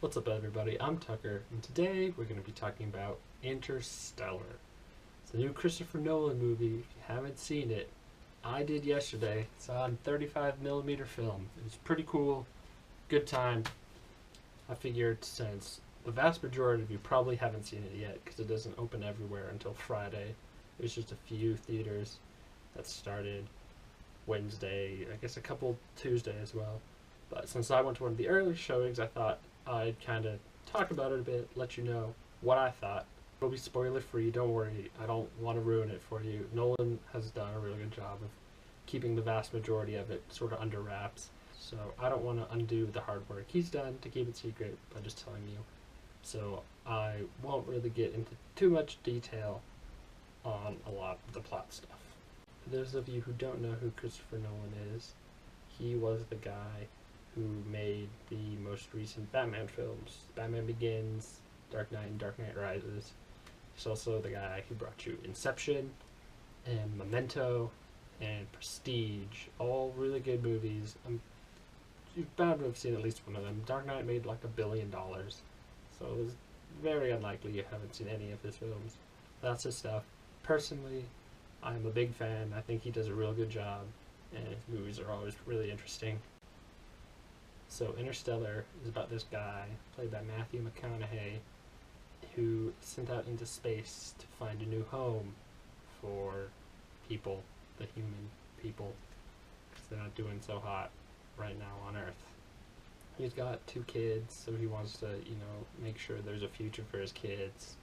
What's up, everybody? I'm Tucker, and today we're going to be talking about Interstellar. It's a new Christopher Nolan movie. If you haven't seen it, I did yesterday. It's on 35mm film. It was pretty cool. Good time. I figured since the vast majority of you probably haven't seen it yet because it doesn't open everywhere until Friday. There's just a few theaters that started Wednesday, I guess a couple Tuesday as well. But since I went to one of the early showings, I thought I'd kind of talk about it a bit, let you know what I thought. It'll be spoiler free, don't worry. I don't want to ruin it for you. Nolan has done a really good job of keeping the vast majority of it sort of under wraps. So I don't want to undo the hard work he's done to keep it secret by just telling you. So I won't really get into too much detail on a lot of the plot stuff. For those of you who don't know who Christopher Nolan is, he was the guy who made the most recent Batman films, Batman Begins, Dark Knight, and Dark Knight Rises. He's also the guy who brought you Inception, and Memento, and Prestige, all really good movies. You're bound to have seen at least one of them. Dark Knight made like $1 billion, so it was very unlikely you haven't seen any of his films. That's his stuff. Personally, I'm a big fan. I think he does a real good job, and his movies are always really interesting. So Interstellar is about this guy, played by Matthew McConaughey, who is sent out into space to find a new home for people, the human people, because they're not doing so hot right now on Earth. He's got 2 kids, so he wants to, make sure there's a future for his kids.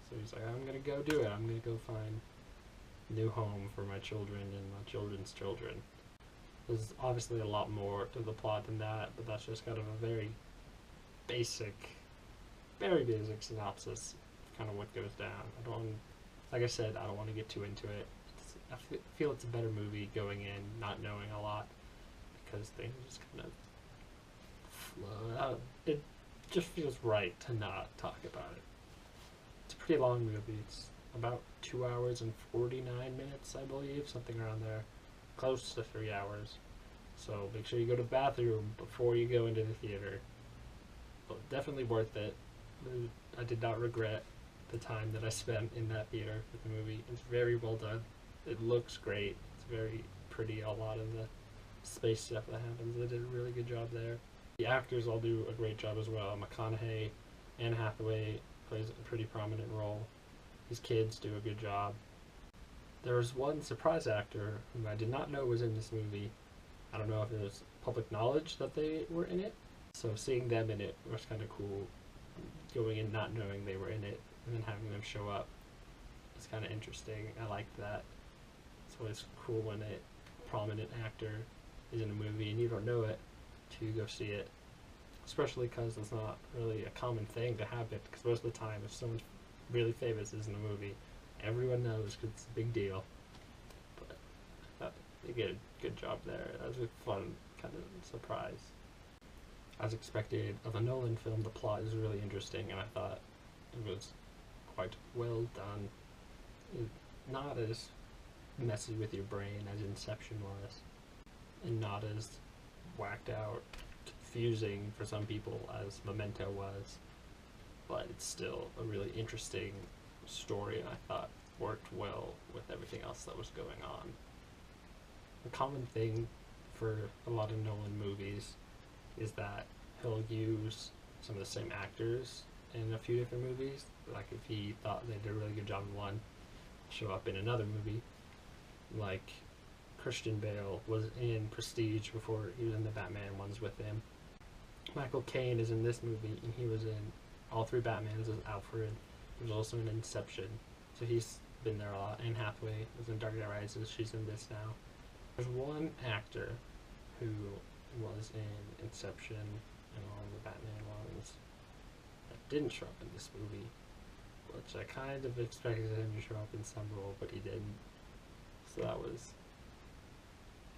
So he's like, I'm going to go do it. I'm going to go find a new home for my children and my children's children. There's obviously a lot more to the plot than that, but that's just kind of a very basic synopsis of kind of what goes down. Like I said, I don't want to get too into it. I feel it's a better movie going in not knowing a lot, because things just kind of flow out. It just feels right to not talk about it. It's a pretty long movie. It's about 2 hours and 49 minutes, I believe, something around there. Close to 3 hours. So make sure you go to the bathroom before you go into the theater. But definitely worth it. I did not regret the time that I spent in that theater with the movie. It's very well done. It looks great. It's very pretty. A lot of the space stuff that happens, they did a really good job there. The actors all do a great job as well. McConaughey, Anne Hathaway plays a pretty prominent role. His kids do a good job. There was one surprise actor whom I did not know was in this movie. I don't know if it was public knowledge that they were in it. So seeing them in it was kind of cool. Going in not knowing they were in it and then having them show up. It's kind of interesting. I liked that. It's always cool when a prominent actor is in a movie and you don't know it till you go see it. Especially because it's not really a common thing to happen. Because most of the time, if someone really famous is in a movie, everyone knows because it's a big deal. But they get a good job there. That was a fun kind of surprise. As expected of a Nolan film, the plot is really interesting, and I thought it was quite well done. Not as messy with your brain as Inception was, and not as whacked out, confusing for some people as Memento was, but it's still a really interesting story, and I thought worked well with everything else that was going on. A common thing for a lot of Nolan movies is that he'll use some of the same actors in a few different movies. Like if he thought they did a really good job in one, show up in another movie. Like Christian Bale was in Prestige before he was in the Batman ones with him. Michael Caine is in this movie, and he was in all 3 Batmans as Alfred. He was also in Inception, so he's been there a lot. Anne Hathaway was in Dark Knight Rises. She's in this now. There's one actor who was in Inception and all the Batman ones that didn't show up in this movie, which I kind of expected him to show up in some role, but he didn't. So that was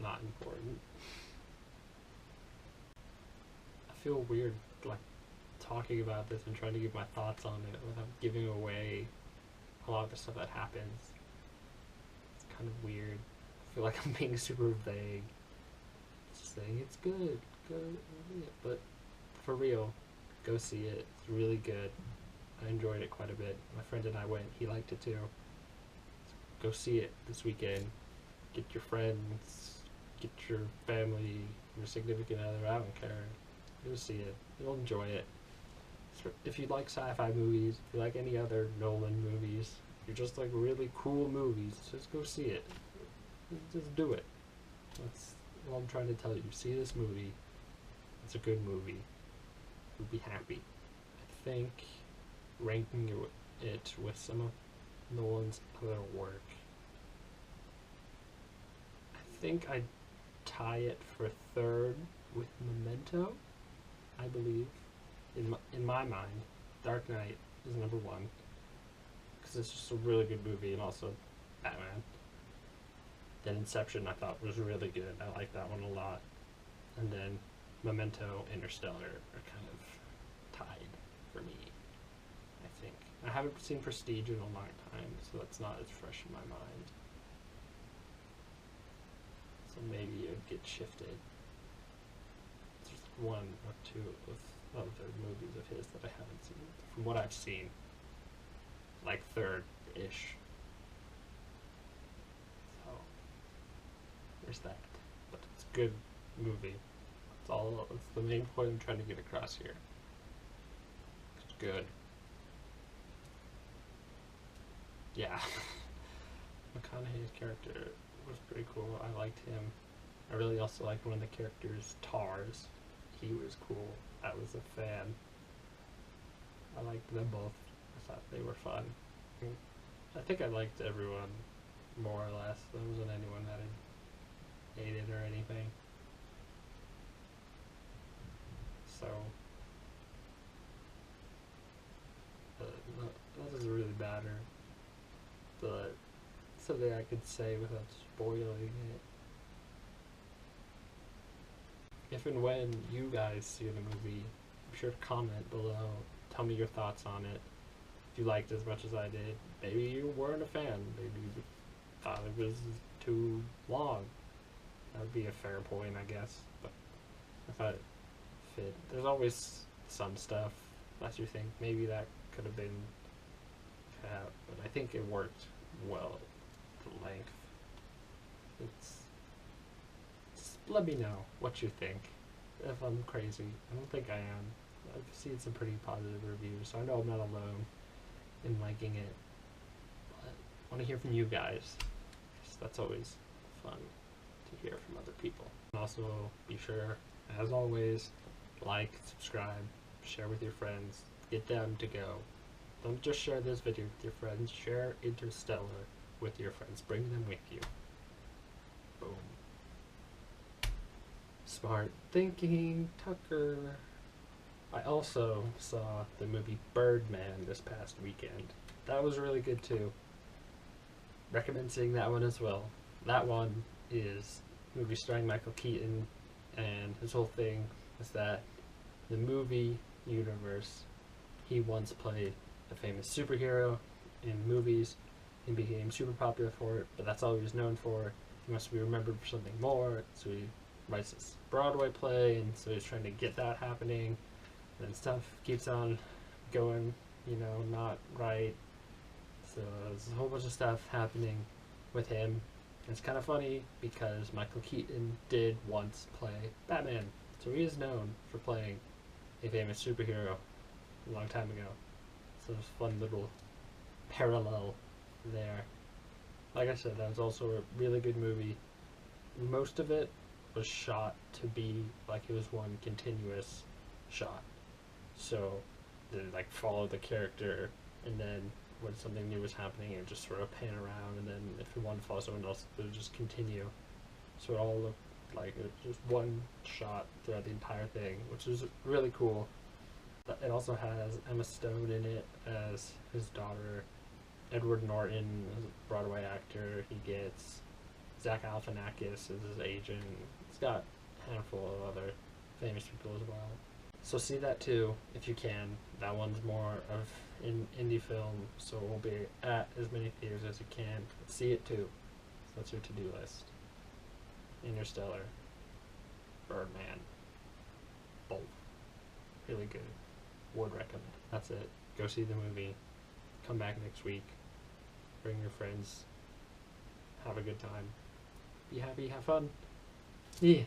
not important. I feel weird, like, talking about this and trying to give my thoughts on it without giving away a lot of the stuff that happens. It's kind of weird. I feel like I'm being super vague. Just saying it's good, but for real, Go see it. It's really good. I enjoyed it quite a bit. My friend and I went. He liked it too. Go see it this weekend. Get your friends, get your family, your significant other. I don't care. Go see it. You'll enjoy it. If you like sci-fi movies, if you like any other Nolan movies, if you just like really cool movies, just go see it. Just do it. That's all I'm trying to tell you. See this movie. It's a good movie. You'll be happy. I think ranking it with some of Nolan's other work, I think I'd tie it for third with Memento, I believe. In my mind, Dark Knight is number one, because it's just a really good movie, and also Batman. Then Inception I thought was really good. I like that one a lot. And then Memento, Interstellar are kind of tied for me, I think. I haven't seen Prestige in a long time, so that's not as fresh in my mind. So maybe it would get shifted. There's one or two of other movies of his that I haven't seen. From what I've seen, like third-ish. So, there's that. But it's a good movie. That's the main point I'm trying to get across here. It's good. Yeah. McConaughey's character was pretty cool. I liked him. I really also liked one of the characters, Tars. He was cool. I was a fan. I liked them both. I thought they were fun. I think I liked everyone more or less. There wasn't anyone that I hated or anything. So, that doesn't really matter. But something I could say without spoiling it. If and when you guys see the movie, be sure to comment below. Tell me your thoughts on it. If you liked it as much as I did. Maybe you weren't a fan. Maybe you thought it was too long. That would be a fair point, I guess. But I thought it fit. There's always some stuff that you think maybe that could have been cut, but I think it worked well. The length. Just let me know what you think. If I'm crazy. I don't think I am. I've seen some pretty positive reviews, so I know I'm not alone in liking it. But I want to hear from you guys. That's always fun to hear from other people. And also, be sure, as always, like, subscribe, share with your friends, get them to go. Don't just share this video with your friends, share Interstellar with your friends. Bring them with you. Boom. Smart thinking, Tucker. I also saw the movie Birdman this past weekend. That was really good too. Recommend seeing that one as well. That one is a movie starring Michael Keaton, and his whole thing is that the movie universe, he once played a famous superhero in movies and became super popular for it, but that's all he was known for. He wants to be remembered for something more, so he writes this Broadway play, and so he's trying to get that happening. And stuff keeps on going, not right. So there's a whole bunch of stuff happening with him. And it's kind of funny because Michael Keaton did once play Batman. So he is known for playing a famous superhero a long time ago. So there's a fun little parallel there. Like I said, that was also a really good movie. Most of it was shot to be like it was one continuous shot. So they follow the character, and then when something new was happening, it would just sort of pan around, and then if you want to follow someone else, it would just continue. So it all looked like it was just one shot throughout the entire thing, which is really cool. It also has Emma Stone in it as his daughter, Edward Norton as a Broadway actor. He gets Zach Galifianakis as his agent. It's got a handful of other famous people as well. So see that too, if you can. That one's more of an indie film, so it won't be at as many theaters as you can. But see it too. So that's your to-do list. Interstellar. Birdman. Both. Really good. would recommend. That's it. Go see the movie. Come back next week. Bring your friends. Have a good time. Be happy. Have fun. Yeah.